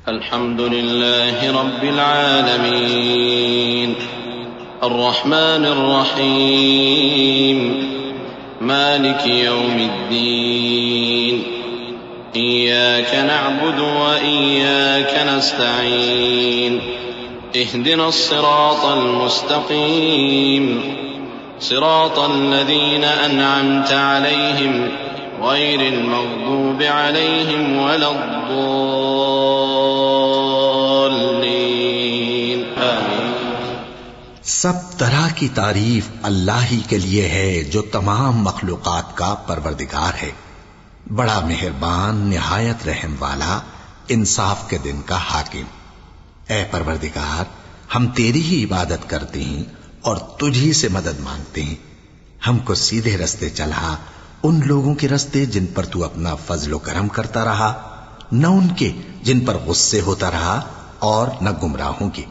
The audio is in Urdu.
الحمد لله رب العالمين الرحمن الرحيم مالك يوم الدين إياك نعبد وإياك نستعين اهدنا الصراط المستقيم صراط الذين أنعمت عليهم غير المغضوب عليهم ولا الضالين آمين۔ سب طرح کی تعریف اللہ ہی کے لیے ہے جو تمام مخلوقات کا پروردگار ہے، بڑا مہربان، نہایت رحم والا، انصاف کے دن کا حاکم۔ اے پروردگار، ہم تیری ہی عبادت کرتے ہیں اور تجھی سے مدد مانگتے ہیں۔ ہم کو سیدھے رستے چلا، ان لوگوں کے رستے جن پر تو اپنا فضل و کرم کرتا رہا، نہ ان کے جن پر غصے ہوتا رہا، اور نہ گمراہوں کے۔